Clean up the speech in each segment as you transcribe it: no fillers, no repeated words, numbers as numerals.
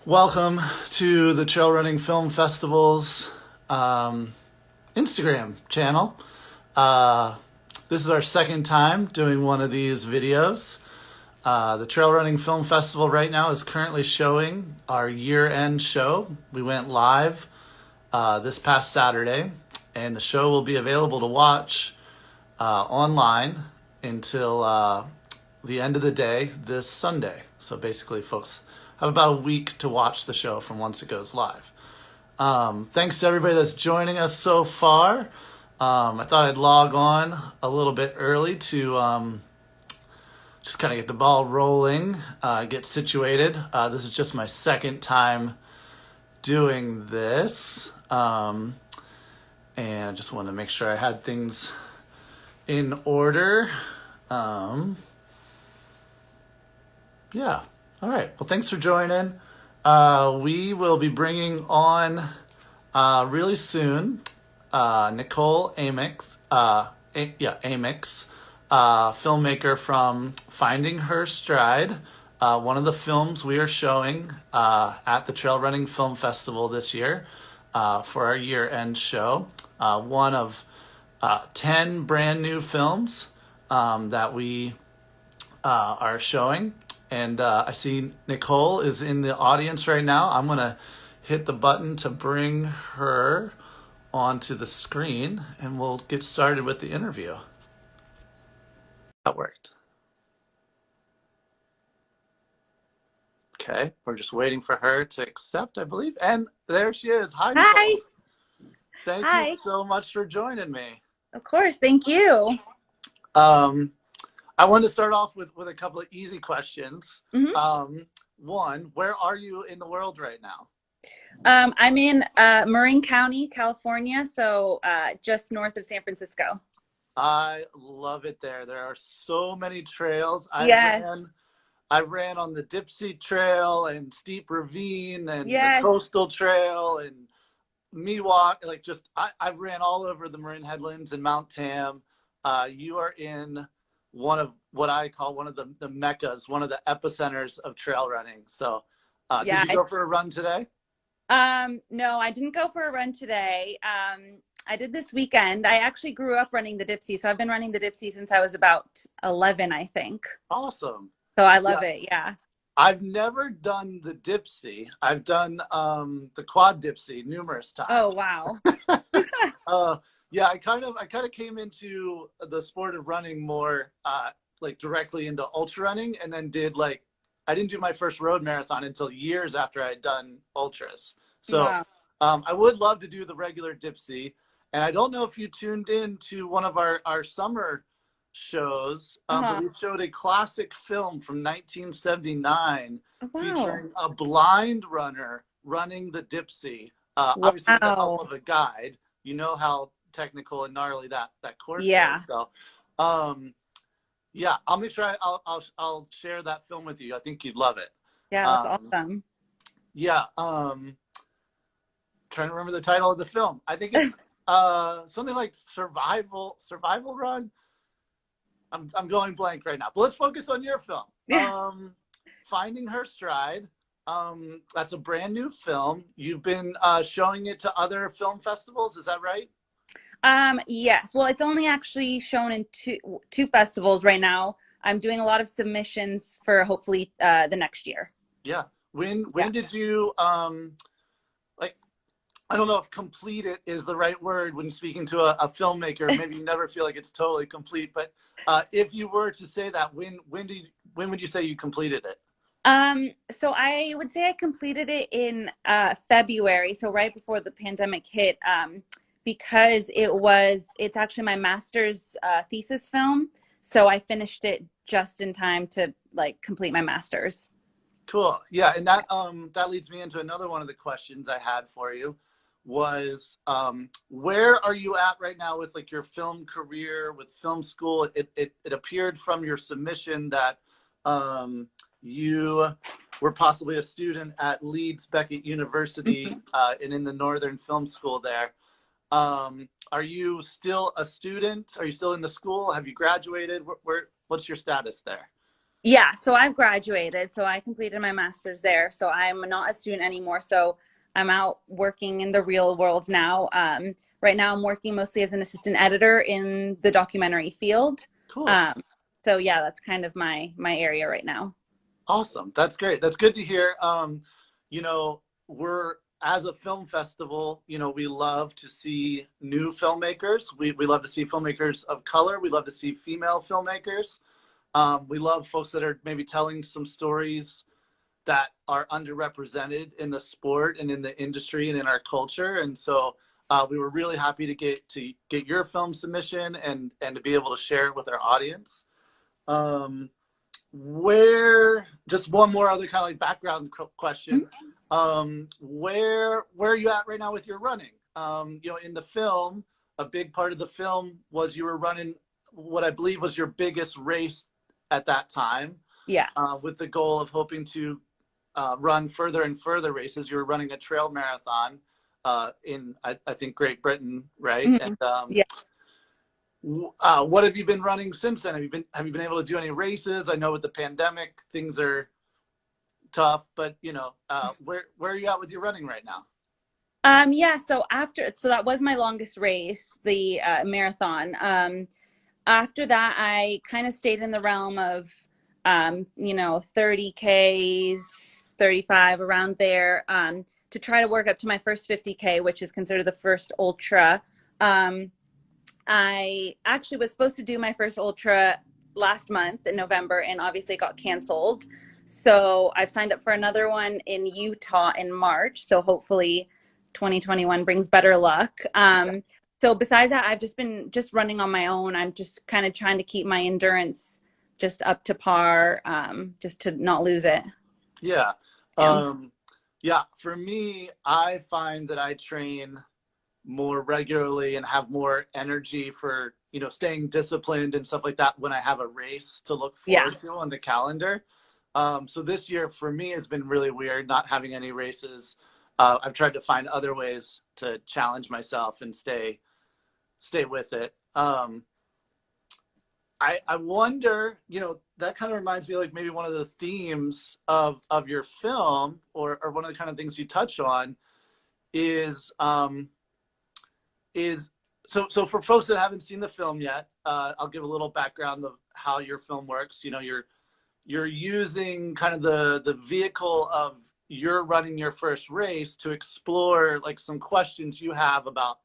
Welcome to the Trail Running Film Festival's Instagram channel. Uh, this is our second time doing one of these videos. The Trail Running Film Festival right now is currently showing our year-end show. We went live this past Saturday, and the show will be available to watch online until the end of the day this Sunday. So basically, folks have about a week to watch the show from once it goes live. Thanks to everybody that's joining us so far. I thought I'd log on a little bit early to just kind of get the ball rolling, get situated. This is just my second time doing this. And I just wanted to make sure I had things in order. Yeah. All right. Well, thanks for joining. We will be bringing on really soon Nicole Amyx, Amyx, filmmaker from Finding Her Stride, one of the films we are showing at the Trail Running Film Festival this year for our year-end show. One of 10 brand new films that we are showing. And I see Nicole is in the audience right now. I'm going to hit the button to bring her onto the screen, and we'll get started with the interview. That worked. Okay, we're just waiting for her to accept, I believe. And there she is. Hi, Nicole. Hi. Thank Hi. you so much for joining me. Of course. Thank you. I wanted to start off with a couple of easy questions. Mm-hmm. One, where are you in the world right now? I'm in Marin County, California, so just north of San Francisco. I love it there. There are so many trails. Yes. I ran on the Dipsy Trail and Steep Ravine and the Yes. Coastal Trail and Miwok. I ran all over the Marin Headlands and Mount Tam. You are in one of what I call one of the meccas, one of the epicenters of trail running. So Yeah. did you go for a run today? No, I didn't go for a run today. I did this weekend. I actually grew up running the Dipsy, so I've been running the Dipsy since I was about 11, I think. Awesome. So I love it. Yeah. I've never done the Dipsy. I've done the quad Dipsy numerous times. Oh, wow. Yeah, I kind of came into the sport of running more like directly into ultra running, and then I didn't do my first road marathon until years after I had done ultras. So Wow. I would love to do the regular Dipsy, and I don't know if you tuned in to one of our summer shows, but we showed a classic film from 1979 featuring a blind runner running the Dipsy, obviously with the help of a guide. You know how technical and gnarly that course is. So, yeah, I'll make sure I'll share that film with you. I think you'd love it. Yeah, that's awesome. Yeah, trying to remember the title of the film. I think it's something like Survival Run. I'm going blank right now, but let's focus on your film. Yeah. Finding Her Stride. That's a brand new film. You've been showing it to other film festivals, is that right? Yes. Well, it's only actually shown in two festivals right now. I'm doing a lot of submissions for hopefully the next year. Yeah. When did you I don't know if complete it is the right word when speaking to a filmmaker. Maybe you never feel like it's totally complete, but if you were to say that, when would you say you completed it? So I would say I completed it in February, so right before the pandemic hit, because it's actually my master's thesis film. So I finished it just in time to complete my master's. Cool. Yeah, and that leads me into another one of the questions I had for you was where are you at right now with your film career, with film school? It appeared from your submission that you were possibly a student at Leeds Beckett University and in the Northern Film School there. Are you still a student? Are you still in the school? Have you graduated? What's your status there? Yeah, so I've graduated. So I completed my master's there. So I'm not a student anymore. So I'm out working in the real world now. Right now, I'm working mostly as an assistant editor in the documentary field. Cool. Um, so yeah, that's kind of my area right now. Awesome. That's great. That's good to hear. You know, we're as a film festival, you know, we love to see new filmmakers. We love to see filmmakers of color. We love to see female filmmakers. We love folks that are maybe telling some stories that are underrepresented in the sport and in the industry and in our culture. And so we were really happy to get your film submission and to be able to share it with our audience. Um, where just one more other kind of like background question. Where are you at right now with your running? You know, in the film, a big part of the film was you were running what I believe was your biggest race at that time, Yeah. with the goal of hoping to run further and further races. You were running a trail marathon in I think Great Britain, right? Mhm. And Yeah. what have you been running since then? Have you been able to do any races? I know with the pandemic things are tough, but you know, where are you at with your running right now? Yeah, so that was my longest race, the marathon. After that, I kind of stayed in the realm of 30Ks, 35 around there, to try to work up to my first 50K, which is considered the first ultra. Um, I actually was supposed to do my first ultra last month in November, and obviously it got canceled. So I've signed up for another one in Utah in March. So hopefully 2021 brings better luck. So besides that, I've just been just running on my own. I'm just kind of trying to keep my endurance just up to par, just to not lose it. Yeah. Yeah. Yeah, for me, I find that I train more regularly and have more energy for, you know, staying disciplined and stuff like that when I have a race to look Yeah. forward to on the calendar. So this year for me has been really weird not having any races. I've tried to find other ways to challenge myself and stay with it. I wonder, you know, that kind of reminds me like maybe one of the themes of your film, or one of the kind of things you touch on is is so for folks that haven't seen the film yet, I'll give a little background of how your film works. You know, you're using kind of the vehicle of you're running your first race to explore like some questions you have about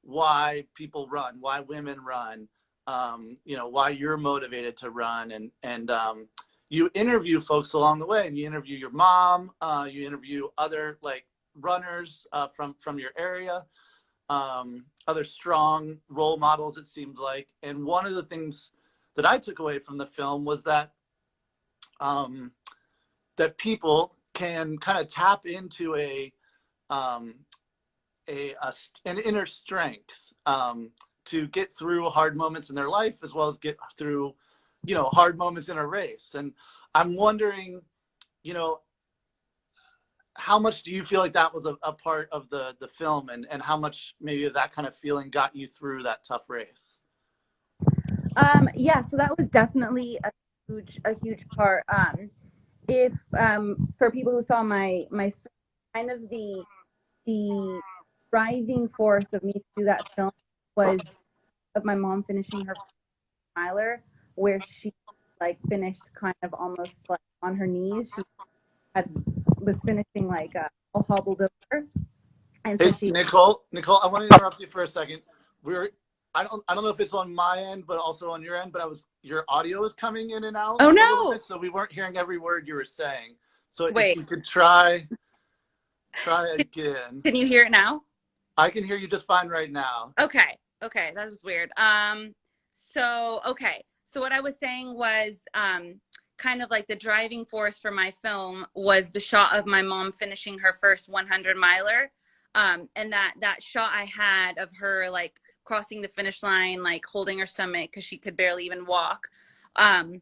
why people run, why women run, you know, why you're motivated to run, and you interview folks along the way, and you interview your mom, you interview other like runners from your area, other strong role models, it seems like. And one of the things that I took away from the film was that um, that people can kind of tap into um, an inner strength, to get through hard moments in their life as well as get through, you know, hard moments in a race. And I'm wondering, you know, how much do you feel like that was a part of the film, and how much maybe that kind of feeling got you through that tough race? Yeah, so that was definitely a huge part. If For people who saw my kind of the driving force of me to do that film was of my mom finishing her miler, where she like finished kind of almost like on her knees. She had was finishing like all hobbled over, and so Hey, she. Nicole, I want to interrupt you for a second. We're, I don't know if it's on my end, but also on your end, but your audio is coming in and out Oh a little no! bit, so we weren't hearing every word you were saying. So if Wait, you could try again. can you hear it now? I can hear you just fine right now. Okay. Okay, that was weird. So what I was saying was kind of like the driving force for my film was the shot of my mom finishing her first 100 miler. And that shot I had of her like crossing the finish line, like holding her stomach because she could barely even walk. Um,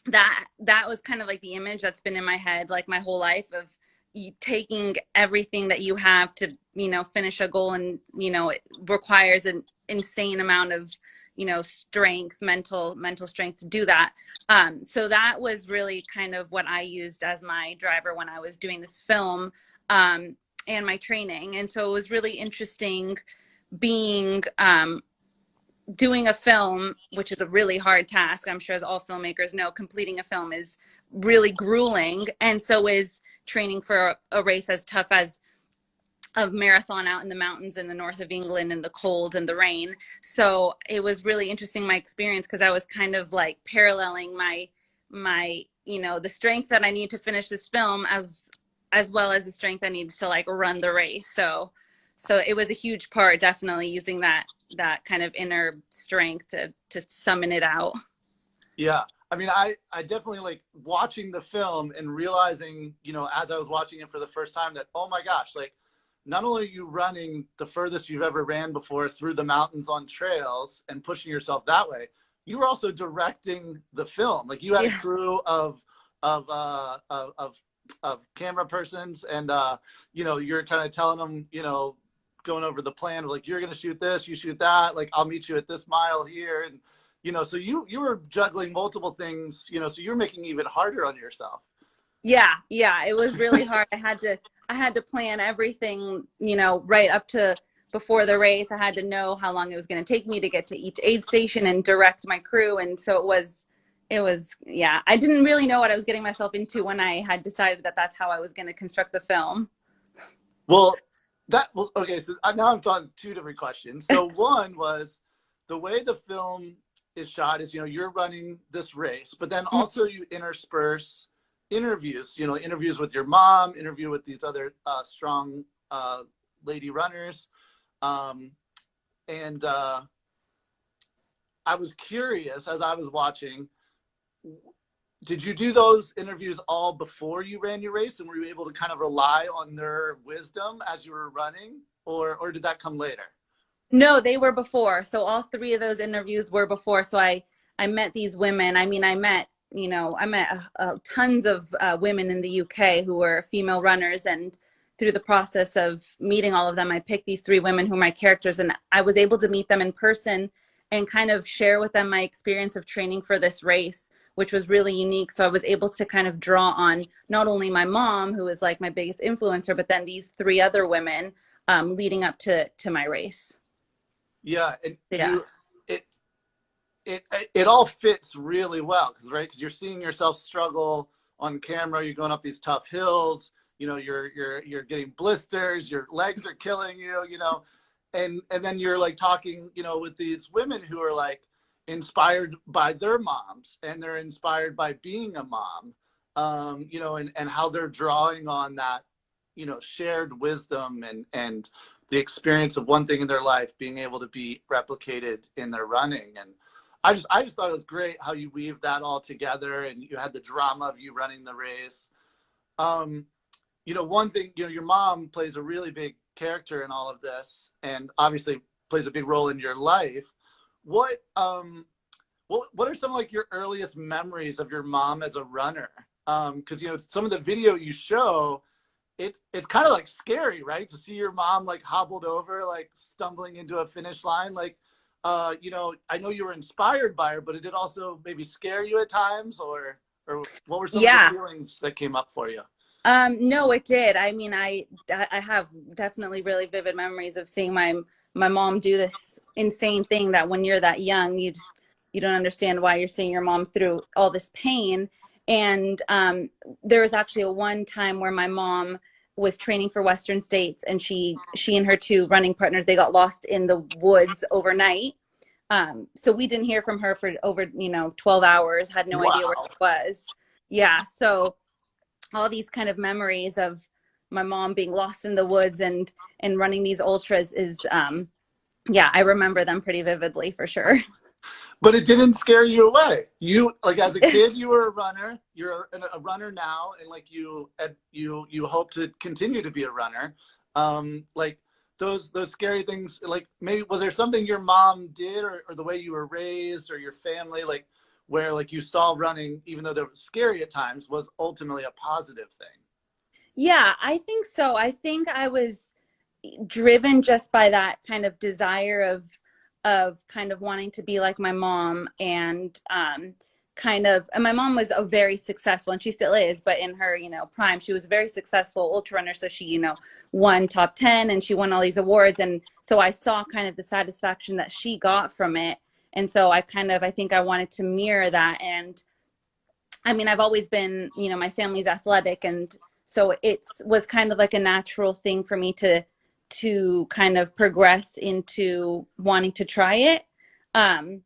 that was kind of like the image that's been in my head like my whole life of you taking everything that you have to finish a goal, and it requires an insane amount of you know, strength, mental strength to do that. So that was really kind of what I used as my driver when I was doing this film, and my training. And so it was really interesting being, doing a film, which is a really hard task. I'm sure, as all filmmakers know, completing a film is really grueling. And so is training for a race as tough as a marathon out in the mountains in the north of England in the cold and the rain. So it was really interesting, my experience, because I was kind of like paralleling my you know, the strength that I need to finish this film as well as the strength I need to like run the race. So it was a huge part, definitely using that kind of inner strength to summon it out. Yeah. I mean, I definitely like watching the film and realizing, you know, as I was watching it for the first time that, oh my gosh, like not only are you running the furthest you've ever ran before through the mountains on trails and pushing yourself that way, you were also directing the film. Like you had a crew of, of camera persons and, you know, you're kind of telling them, you know, going over the plan of like, you're going to shoot this, you shoot that, like I'll meet you at this mile here. And, you know, so you were juggling multiple things, you know, so you're making it even harder on yourself. Yeah, it was really hard. I had to plan everything, you know, right up to before the race. I had to know how long it was going to take me to get to each aid station and direct my crew. And so it was, yeah, I didn't really know what I was getting myself into when I had decided that that's how I was going to construct the film. Well, that was okay. So now I've thought two different questions. So one was the way the film is shot is, you know, you're running this race, but then also you intersperse interviews, you know, interviews with your mom, interview with these other strong lady runners. And I was curious as I was watching, did you do those interviews all before you ran your race, and were you able to kind of rely on their wisdom as you were running, or did that come later? No, they were before. So all three of those interviews were before. So I met these women. I mean, I met, you know, I met tons of women in the UK who were female runners. And through the process of meeting all of them, I picked these three women who are my characters. And I was able to meet them in person and kind of share with them my experience of training for this race, which was really unique. So I was able to kind of draw on not only my mom, who is like my biggest influencer, but then these three other women leading up to my race. Yeah, and Yeah. it it all fits really well because right, because you're seeing yourself struggle on camera. You're going up these tough hills. You know, you're getting blisters. Your legs are killing you. You know, and then you're like talking, you know, with these women who are like inspired by their moms and they're inspired by being a mom. You know, and how they're drawing on that, you know, shared wisdom and the experience of one thing in their life being able to be replicated in their running. And I just thought it was great how you weave that all together and you had the drama of you running the race. You know, one thing, you know, your mom plays a really big character in all of this and obviously plays a big role in your life. What what are some like your earliest memories of your mom as a runner? Because you know, some of the video you show, it's kind of like scary, right? To see your mom like hobbled over, like stumbling into a finish line. Like, you know, I know you were inspired by her, but it did also maybe scare you at times, or what were some of the Yeah. feelings that came up for you? No, it did. I mean, I have definitely really vivid memories of seeing my mom do this insane thing that when you're that young, you don't understand why you're seeing your mom through all this pain. And there was actually a one time where my mom was training for Western States, and she and her two running partners, they got lost in the woods overnight. So we didn't hear from her for over, you know, 12 hours, had no idea where Wow. she was. Yeah, so all these kind of memories of my mom being lost in the woods and running these ultras is yeah, I remember them pretty vividly for sure. But it didn't scare you away. You like as a kid, you were a runner. You're a runner now, and like you hope to continue to be a runner. Like those scary things. Like maybe was there something your mom did, or the way you were raised, or your family, like where like you saw running, even though they were scary at times, was ultimately a positive thing. Yeah, I think so. I think I was driven just by that kind of desire of kind of wanting to be like my mom, and and my mom was a very successful, and she still is, but in her, prime, she was a very successful ultra runner. So she, won top 10, and she won all these awards. And so I saw kind of the satisfaction that she got from it. And so I think I wanted to mirror that. And I mean, I've always been, my family's athletic. And so it was kind of like a natural thing for me to kind of progress into wanting to try it. Um,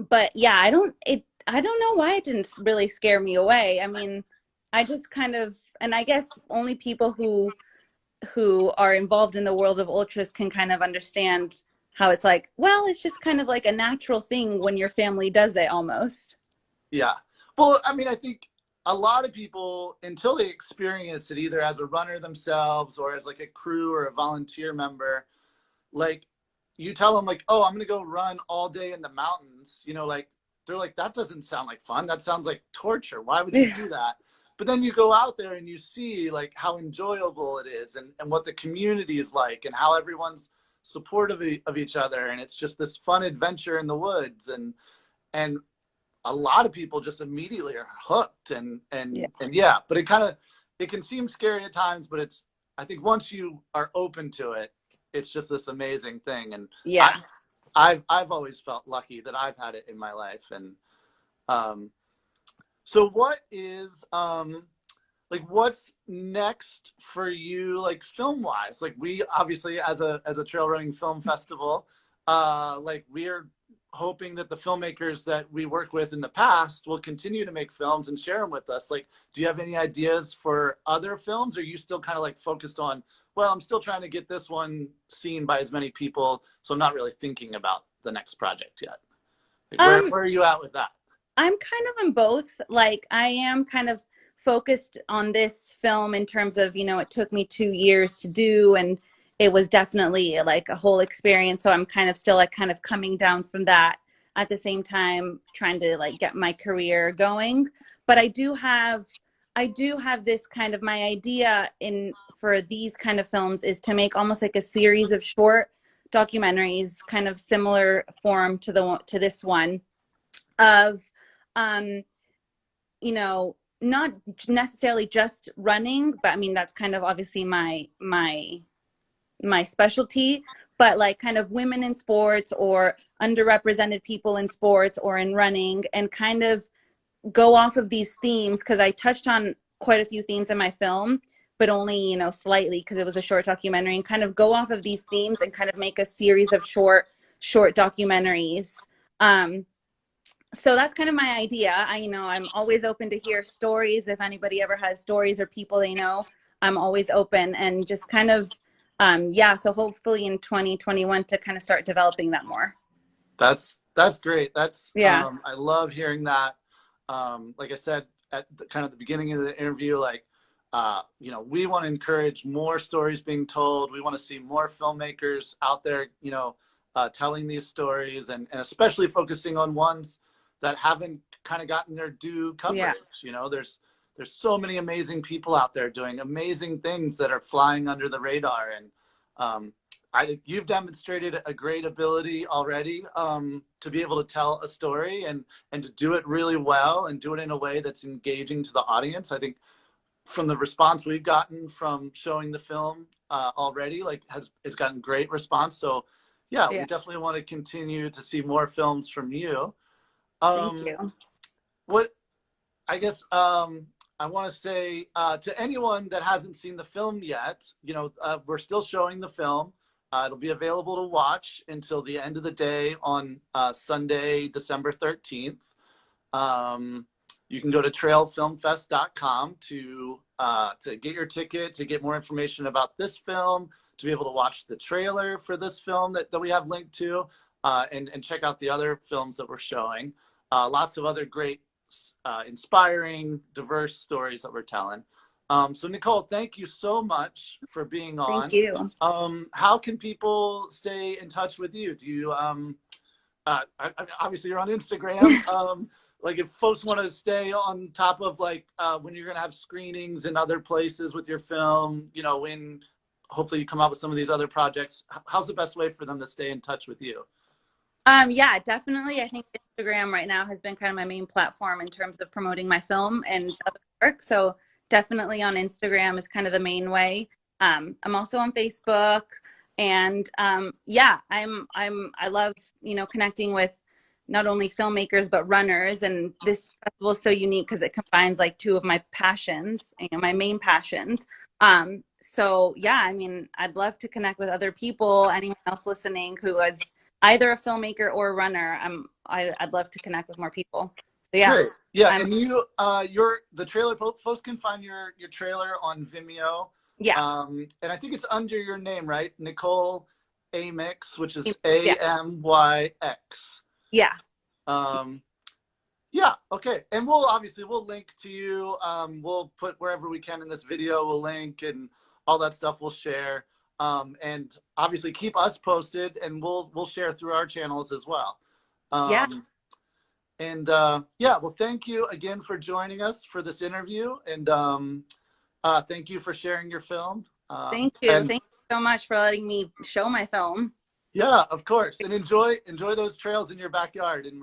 but yeah, I don't know why it didn't really scare me away. I mean, I just kind of, and I guess only people who are involved in the world of ultras can kind of understand how it's like, well, it's just kind of like a natural thing when your family does it almost. Yeah. Well, I mean, I think a lot of people, until they experience it either as a runner themselves or as like a crew or a volunteer member, like you tell them like, oh, I'm going to go run all day in the mountains, like they're like, that doesn't sound like fun. That sounds like torture. Why would you do that? But then you go out there and you see like how enjoyable it is, and what the community is like, and how everyone's supportive of each other. And it's just this fun adventure in the woods. And a lot of people just immediately are hooked, Yeah. and yeah, but it can seem scary at times, but I think once you are open to it, it's just this amazing thing. And Yeah. I've always felt lucky that I've had it in my life. And um so what is like what's next for you, like film wise? Like we obviously, as a trail running film festival, like we're hoping that the filmmakers that we work with in the past will continue to make films and share them with us. Like, do you have any ideas for other films? Or are you still kind of like focused on, well, I'm still trying to get this one seen by as many people, so I'm not really thinking about the next project yet? Like, Um, where are you at with that? I'm kind of in both. Like, I am kind of focused on this film in terms of, it took me 2 years to do, and it was definitely like a whole experience. So I'm kind of still like kind of coming down from that, at the same time trying to like get my career going. But I do have this kind of, my idea in for these kind of films is to make almost like a series of short documentaries, kind of similar form to this one, of um not necessarily just running, but I mean that's kind of obviously my specialty, but like kind of women in sports or underrepresented people in sports or in running, and kind of go off of these themes, because I touched on quite a few themes in my film, but only slightly because it was a short documentary, and kind of go off of these themes and kind of make a series of short documentaries. um so that's kind of my idea. I'm always open to hear stories. If anybody ever has stories or people they know, I'm always open, and just kind of, yeah. So hopefully in 2021 to kind of start developing that more. That's great. That's Yeah. I love hearing that. Like I said at kind of the beginning of the interview, like we want to encourage more stories being told. We want to see more filmmakers out there, telling these stories, and especially focusing on ones that haven't kind of gotten their due Yeah. coverage. There's so many amazing people out there doing amazing things that are flying under the radar. And you've demonstrated a great ability already, to be able to tell a story, and to do it really well, and do it in a way that's engaging to the audience. I think from the response we've gotten from showing the film already, like it's gotten great response. So yeah, we Yeah. definitely want to continue to see more films from you. Thank Um, you. what I guess I want to say to anyone that hasn't seen the film yet, we're still showing the film. It'll be available to watch until the end of the day on Sunday, December 13th. You can go to trailfilmfest.com to get your ticket, to get more information about this film, to be able to watch the trailer for this film that we have linked to, and check out the other films that we're showing. Lots of other great, inspiring, diverse stories that we're telling. So Nicole, thank you so much for being Thank on. you. How can people stay in touch with you? Do you, obviously you're on Instagram. Like if folks want to stay on top of like when you're going to have screenings in other places with your film, when hopefully you come out with some of these other projects, how's the best way for them to stay in touch with you? Yeah, definitely. I think Instagram right now has been kind of my main platform in terms of promoting my film and other work. So definitely on Instagram is kind of the main way. I'm also on Facebook, and yeah, I love, connecting with not only filmmakers but runners. And this festival is so unique because it combines like two of my passions, my main passions. So yeah, I mean, I'd love to connect with other people, anyone else listening who is either a filmmaker or a runner. I'd love to connect with more people. So yeah, Great. Yeah, I'm and the trailer. Folks can find your trailer on Vimeo, yeah, and I think it's under your name, right? Nicole Amyx, which is yeah, Amyx. yeah, Um, yeah. Okay. And we'll link to you. We'll put wherever we can in this video. We'll link and all that stuff. We'll share. And obviously keep us posted, and we'll share through our channels as well. yeah. Um, And yeah, well, thank you again for joining us for this interview. And thank you for sharing your film. Thank you. And Thank you so much for letting me show my film. yeah, of course. And enjoy those trails in your backyard. And